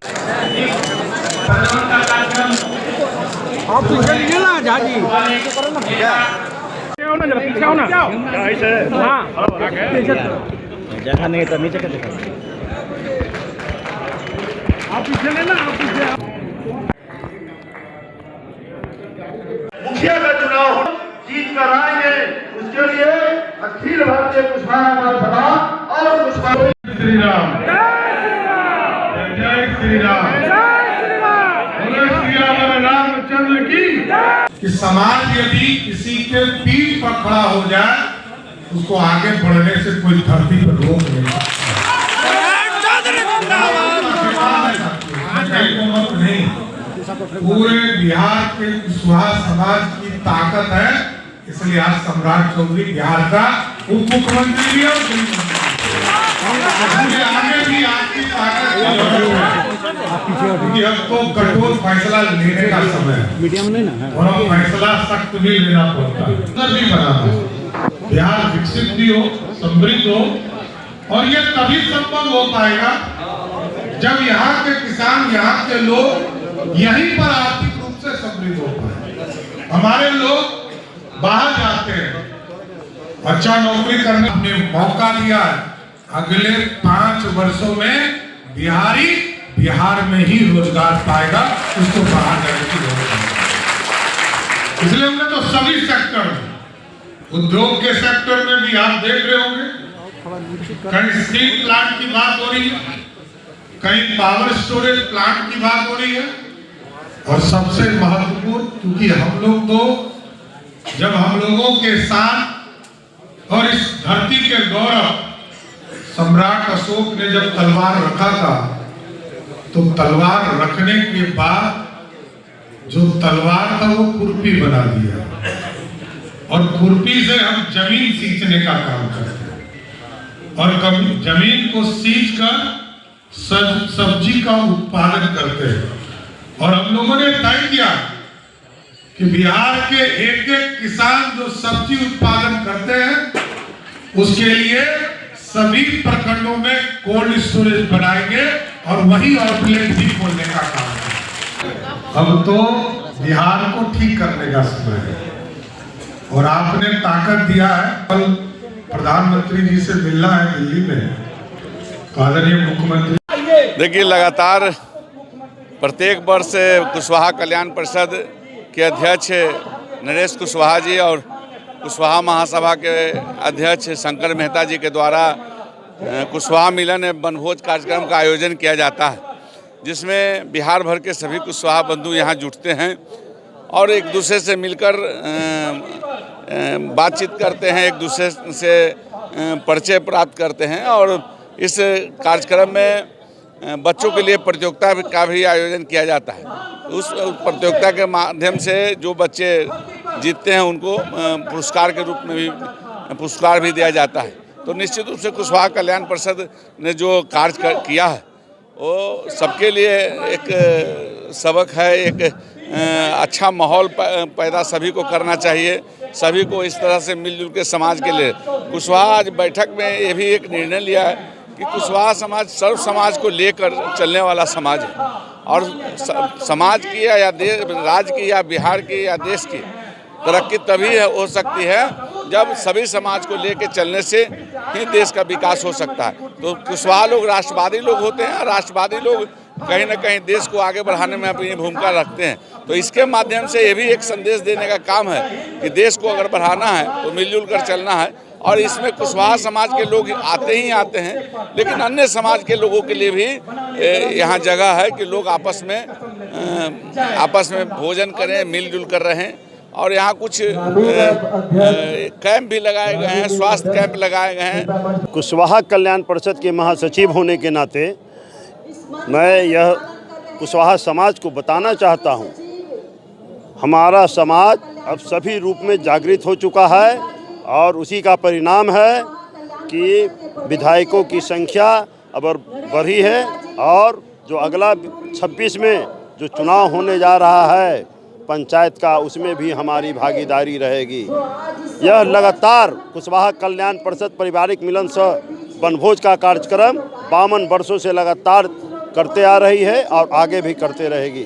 आप तो चलिए ना झाजी जगह नहीं तो नीचे का आप पीछे लेना आप पीछे। मुखिया का चुनाव जीत कर आएंगे, उसके लिए अखिल भारतीय कुशवाहा सभा और कुशवाहा श्री राम जय श्री राम श्री राम रामचंद्र की। कि समाज यदि किसी के पीठ पर खड़ा हो जाए उसको आगे बढ़ने से कोई धरती पर रोक नहीं सकता। नहीं, पूरे बिहार के कुशवाहा समाज की ताकत है, इसलिए आज सम्राट चौधरी बिहार का उप मुख्यमंत्री भी है। आगे भी आपकी ताकत क्योंकि अब तो कठोर फैसला लेने का समय है और अब फैसला सख्त भी लेना पड़ता है। भी बना बिहार विकसित भी हो, समृद्ध हो, और ये तभी संभव हो पाएगा जब यहाँ के किसान, यहाँ के लोग यहीं पर आर्थिक रूप से समृद्ध हो पाए। हमारे लोग बाहर जाते हैं, अच्छा नौकरी करने अपने मौका दिया है। अगले 5 वर्षों में बिहारी बिहार में ही रोजगार पाएगा, उसको बाहर जाने की जरूरत नहीं। इसलिए हमने तो सभी सेक्टर में, उद्योग के सेक्टर में भी आप देख रहे होंगे, कहीं स्टील प्लांट की बात हो रही है, कहीं पावर स्टोरेज प्लांट की बात हो रही है, और सबसे महत्वपूर्ण, क्योंकि हम लोग तो जब हम लोगों के साथ और इस धरती के गौरव सम्राट अशोक ने जब तलवार रखा था, तो तलवार रखने के बाद जो तलवार था वो खुरपी बना दिया, और खुरपी से हम जमीन सींचने का काम करते हैं, और कभी जमीन को सींच कर सब्जी का उत्पादन करते हैं। और हम लोगों ने तय किया कि बिहार के एक एक किसान जो सब्जी उत्पादन करते हैं उसके लिए सभी प्रखंडों में कोल्ड स्टोरेज बनाएंगे और वही आउटलेट भी खोलने का काम है। अब तो बिहार को ठीक करने का समय है और आपने ताकत दिया है। कल प्रधानमंत्री जी से मिलना है दिल्ली में, आदरणीय मुख्यमंत्री। देखिए, लगातार प्रत्येक वर्ष कुशवाहा कल्याण परिषद के अध्यक्ष नरेश कुशवाहा जी और कुशवाहा महासभा के अध्यक्ष शंकर मेहता जी के द्वारा कुशवाहा मिलन वनभोज कार्यक्रम का आयोजन किया जाता है, जिसमें बिहार भर के सभी कुशवाहा बंधु यहाँ जुटते हैं और एक दूसरे से मिलकर बातचीत करते हैं, एक दूसरे से परिचय प्राप्त करते हैं। और इस कार्यक्रम में बच्चों के लिए प्रतियोगिता का भी आयोजन किया जाता है। उस प्रतियोगिता के माध्यम से जो बच्चे जीतते हैं उनको पुरस्कार के रूप में भी पुरस्कार भी दिया जाता है। तो निश्चित रूप से कुशवाहा कल्याण परिषद ने जो कार्य किया है वो सबके लिए एक सबक है, एक अच्छा माहौल पैदा सभी को करना चाहिए, सभी को इस तरह से मिलजुल के समाज के लिए। कुशवाहा आज बैठक में ये भी एक निर्णय लिया है कि कुशवाहा समाज सर्व समाज को लेकर चलने वाला समाज है और समाज की या राज्य की या बिहार की या देश की तरक्की तभी हो सकती है जब सभी समाज को लेकर चलने से ही देश का विकास हो सकता है। तो कुशवाहा लोग राष्ट्रवादी लोग होते हैं, राष्ट्रवादी लोग कहीं ना कहीं देश को आगे बढ़ाने में अपनी भूमिका रखते हैं। तो इसके माध्यम से ये भी एक संदेश देने का काम है कि देश को अगर बढ़ाना है तो मिलजुल कर चलना है। और इसमें कुशवाहा समाज के लोग आते ही आते हैं, लेकिन अन्य समाज के लोगों के लिए भी यहाँ जगह है कि लोग आपस में भोजन करें, मिलजुल कर रहें। और यहाँ कुछ कैंप भी लगाए गए हैं, स्वास्थ्य कैंप लगाए गए हैं। कुशवाहा कल्याण परिषद के महासचिव होने के नाते मैं यह कुशवाहा समाज को बताना चाहता हूँ, हमारा समाज अब सभी रूप में जागृत हो चुका है और उसी का परिणाम है कि विधायकों की संख्या अब बढ़ी है और जो अगला 26 में जो चुनाव होने जा रहा है पंचायत का, उसमें भी हमारी भागीदारी रहेगी। यह लगातार कुशवाहा कल्याण परिषद पारिवारिक मिलन सह वनभोज का कार्यक्रम 52 वर्षों से लगातार करते आ रही है और आगे भी करते रहेगी।